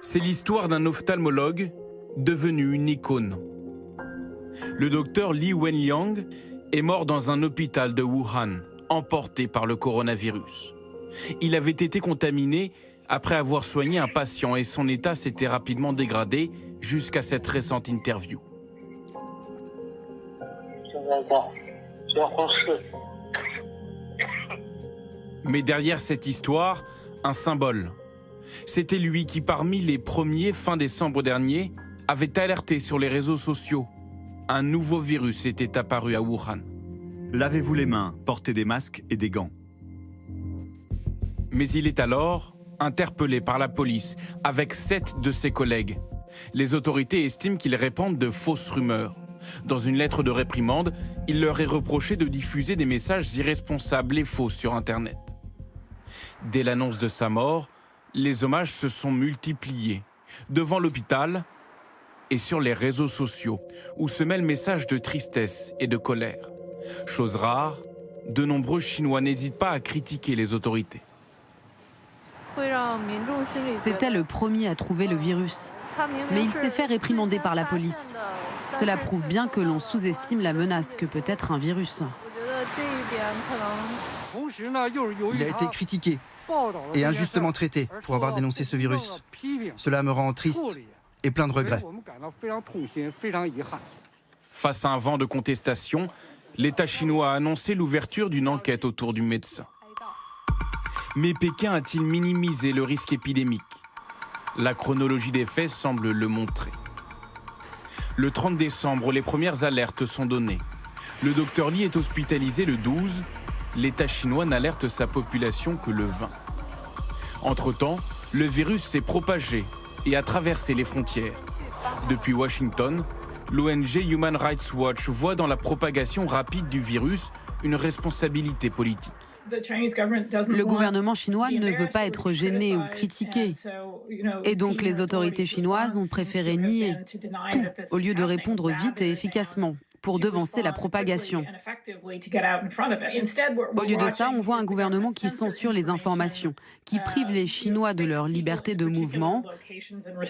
C'est l'histoire d'un ophtalmologue devenu une icône. Le docteur Li Wenliang est mort dans un hôpital de Wuhan, emporté par le coronavirus. Il avait été contaminé après avoir soigné un patient et son état s'était rapidement dégradé jusqu'à cette récente interview. Mais derrière cette histoire, un symbole. C'était lui qui, parmi les premiers, fin décembre dernier, avait alerté sur les réseaux sociaux. Un nouveau virus était apparu à Wuhan. Lavez-vous les mains, portez des masques et des gants. Mais il est alors interpellé par la police avec 7 de ses collègues. Les autorités estiment qu'ils répandent de fausses rumeurs. Dans une lettre de réprimande, il leur est reproché de diffuser des messages irresponsables et faux sur Internet. Dès l'annonce de sa mort, les hommages se sont multipliés, devant l'hôpital et sur les réseaux sociaux, où se mêlent messages de tristesse et de colère. Chose rare, de nombreux Chinois n'hésitent pas à critiquer les autorités. C'était le premier à trouver le virus, mais il s'est fait réprimander par la police. Cela prouve bien que l'on sous-estime la menace que peut être un virus. Il a été critiqué et injustement traité pour avoir dénoncé ce virus. Cela me rend triste et plein de regrets. Face à un vent de contestation, l'État chinois a annoncé l'ouverture d'une enquête autour du médecin. Mais Pékin a-t-il minimisé le risque épidémique? La chronologie des faits semble le montrer. Le 30 décembre, les premières alertes sont données. Le docteur Li est hospitalisé le 12. L'État chinois n'alerte sa population que le 20. Entre-temps, le virus s'est propagé et a traversé les frontières. Depuis Washington, l'ONG Human Rights Watch voit dans la propagation rapide du virus une responsabilité politique. Le gouvernement chinois ne veut pas être gêné ou critiqué. Et donc les autorités chinoises ont préféré nier tout au lieu de répondre vite et efficacement pour devancer la propagation. Au lieu de ça, on voit un gouvernement qui censure les informations, qui prive les Chinois de leur liberté de mouvement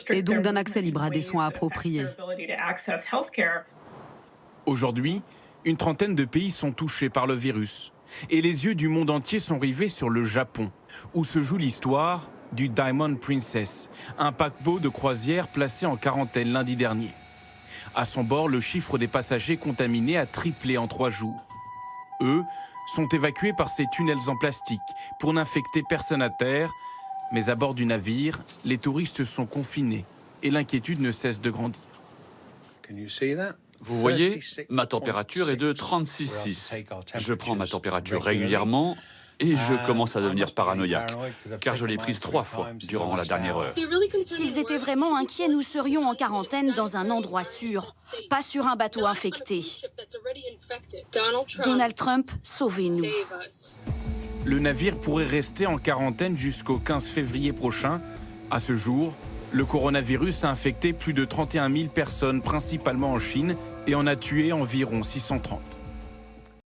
et donc d'un accès libre à des soins appropriés. Aujourd'hui, une trentaine de pays sont touchés par le virus. Et les yeux du monde entier sont rivés sur le Japon, où se joue l'histoire du Diamond Princess, un paquebot de croisière placé en quarantaine lundi dernier. À son bord, le chiffre des passagers contaminés a triplé en 3 jours. Eux sont évacués par ces tunnels en plastique pour n'infecter personne à terre, mais à bord du navire, les touristes sont confinés et l'inquiétude ne cesse de grandir. Vous voyez, ma température est de 36,6. Je prends ma température régulièrement et je commence à devenir paranoïaque, car je l'ai prise 3 fois durant la dernière heure. S'ils étaient vraiment inquiets, nous serions en quarantaine dans un endroit sûr, pas sur un bateau infecté. Donald Trump, sauvez-nous. Le navire pourrait rester en quarantaine jusqu'au 15 février prochain. À ce jour, le coronavirus a infecté plus de 31 000 personnes, principalement en Chine, et en a tué environ 630.